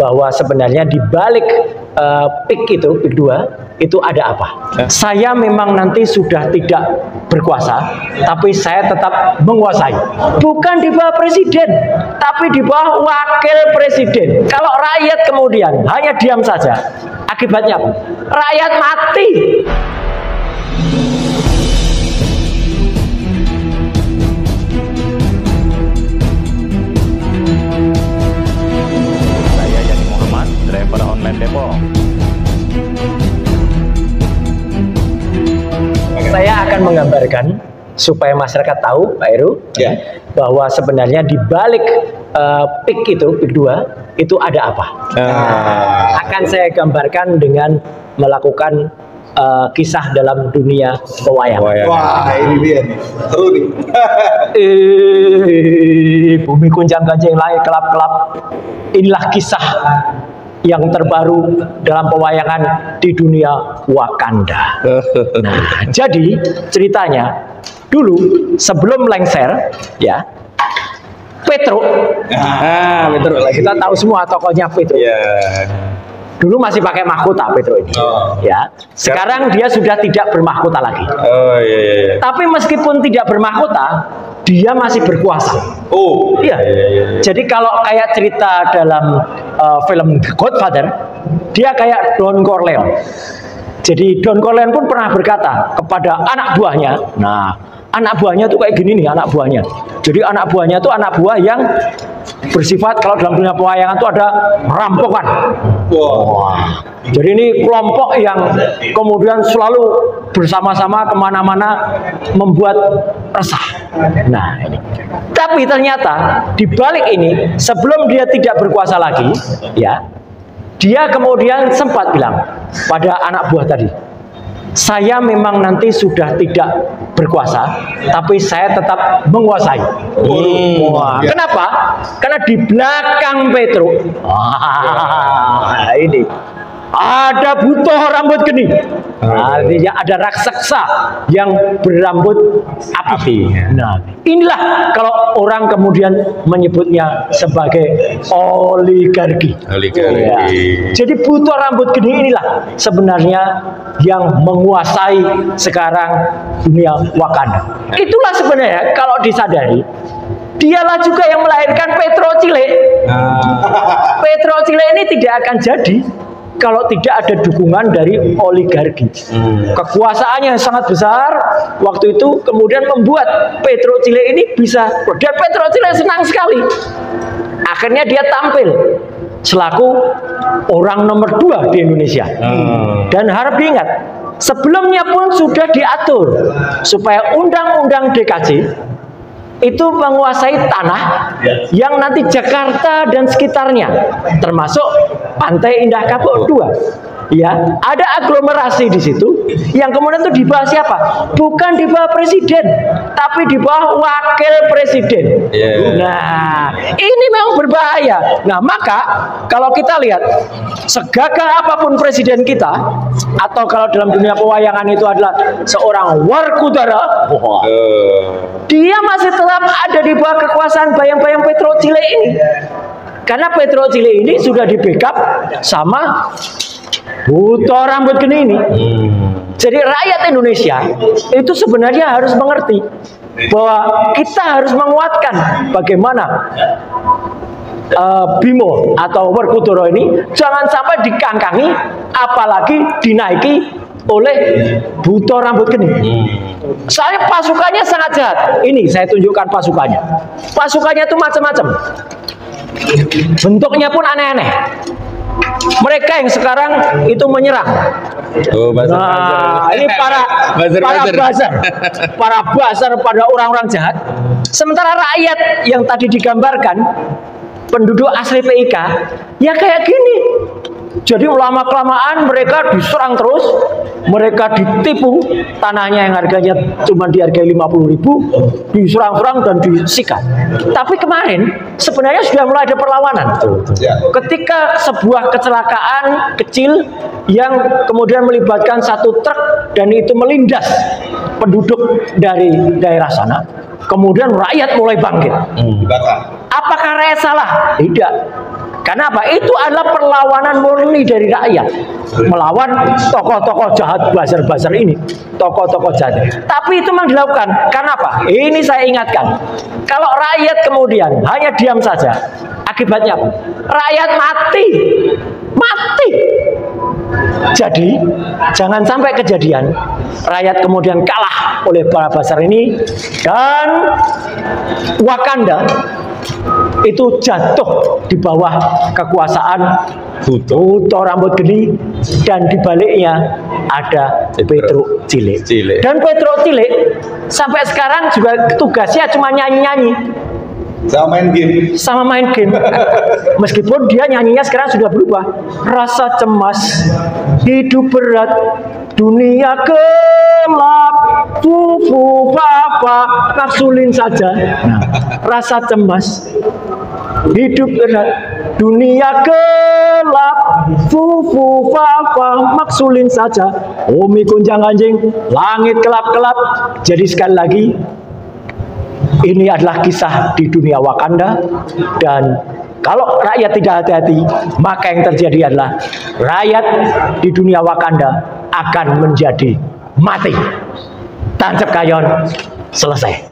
bahwa sebenarnya di balik PIK itu, PIK 2 itu ada apa. Saya memang nanti sudah tidak berkuasa, tapi saya tetap menguasai. Bukan di bawah presiden, tapi di bawah wakil presiden. Kalau rakyat kemudian hanya diam saja, akibatnya apa? Rakyat mati. Driver online Depok. Saya akan menggambarkan supaya masyarakat tahu, Pak Heru, bahwa sebenarnya di balik PIK itu, PIK 2 itu ada apa. Akan saya gambarkan dengan melakukan kisah dalam dunia pewayangan. Wah, ini dia nih, seru nih. Bumi gunjang-ganjing, langit kelap-kelap. Inilah kisah yang terbaru dalam pewayangan di dunia Wakanda. Nah, jadi ceritanya dulu sebelum lengser, ya, Petro. Petro. Kita tahu semua tokohnya Petro. Dulu masih pakai mahkota Petro ini. Ya. Sekarang dia sudah tidak bermahkota lagi. Tapi meskipun tidak bermahkota, dia masih berkuasa. Iya. Jadi kalau kayak cerita dalam film The Godfather, dia kayak Don Corleone. Jadi Don Corleone pun pernah berkata kepada anak buahnya, nah anak buahnya tuh kayak gini nih anak buahnya. Jadi anak buahnya tuh anak buah yang bersifat, kalau dalam dunia pewayangan itu ada rampokan. Jadi ini kelompok yang kemudian selalu bersama-sama kemana-mana membuat resah. Nah ini. Tapi ternyata di balik ini, sebelum dia tidak berkuasa lagi, ya, dia kemudian sempat bilang pada anak buah tadi, saya memang nanti sudah tidak berkuasa, tapi saya tetap menguasai. Kenapa? Karena di belakang Petro, ini ada butuh rambut geni. Artinya ada raksasa yang berambut api. Nah, inilah kalau orang kemudian menyebutnya sebagai oligarki. Ya. Jadi butuh rambut geni inilah sebenarnya yang menguasai sekarang dunia Wakanda. Itulah sebenarnya kalau disadari, dialah juga yang melahirkan Petro Chile. Petro Chile ini tidak akan jadi kalau tidak ada dukungan dari oligarki. Kekuasaannya yang sangat besar waktu itu kemudian membuat Petro Chile ini bisa, dan Petro Chile senang sekali. Akhirnya dia tampil selaku orang nomor 2 di Indonesia. Dan harap diingat, sebelumnya pun sudah diatur supaya undang-undang DKJ itu menguasai tanah yang nanti Jakarta dan sekitarnya, termasuk Pantai Indah Kapuk 2. Ya, ada aglomerasi di situ yang kemudian itu di bawah siapa? Bukan di bawah presiden, tapi di bawah wakil presiden. Nah, ini memang berbahaya. Nah, maka kalau kita lihat segagah apapun presiden kita, atau kalau dalam dunia pewayangan itu adalah seorang Werkudara, dia masih tetap ada di bawah kekuasaan bayang-bayang Petro Chile ini. Karena Petro Chile ini sudah di backup sama butuh rambut geni ini. Jadi rakyat Indonesia itu sebenarnya harus mengerti bahwa kita harus menguatkan bagaimana Bimo atau Werkudara ini jangan sampai dikangkangi, apalagi dinaiki oleh butuh rambut geni. Soalnya pasukannya sangat jahat. Ini saya tunjukkan pasukannya. Pasukannya itu macam-macam. Bentuknya pun aneh-aneh. Mereka yang sekarang itu menyerang. Nah, ini para bazar pada orang-orang jahat. Sementara rakyat yang tadi digambarkan, penduduk asli PIK, ya kayak gini. Jadi lama-kelamaan mereka diserang terus, mereka ditipu, tanahnya yang harganya cuma dihargai 50.000, diserang-serang dan disikat. Tapi kemarin sebenarnya sudah mulai ada perlawanan. Ketika sebuah kecelakaan kecil yang kemudian melibatkan satu truk dan itu melindas penduduk dari daerah sana, kemudian rakyat mulai bangkit. Apakah rakyat salah? Tidak. Karena apa? Itu adalah perlawanan murni dari rakyat melawan tokoh-tokoh jahat buzzer-buzzer ini, tokoh-tokoh jahat. Tapi itu memang dilakukan. Karena apa? Ini saya ingatkan. Kalau rakyat kemudian hanya diam saja, akibatnya apa? Rakyat mati. Mati. Jadi jangan sampai kejadian rakyat kemudian kalah oleh para buzzer ini dan Wakanda itu jatuh di bawah kekuasaan Huto rambut geni, dan dibaliknya ada Petro Cilik. Dan Petro Cilik sampai sekarang juga tugasnya cuma nyanyi-nyanyi sama main game. Meskipun dia nyanyinya sekarang sudah berubah. Rasa cemas, hidup berat, dunia gelap, fufu papa, maksulin saja. Nah, rasa cemas, hidup berat, dunia gelap, fufu papa, maksulin saja. Umi gunjang anjing, langit kelap-kelap. Jadi sekali lagi, ini adalah kisah di dunia Wakanda, dan kalau rakyat tidak hati-hati, maka yang terjadi adalah rakyat di dunia Wakanda akan menjadi mati. Tancap kayon, selesai.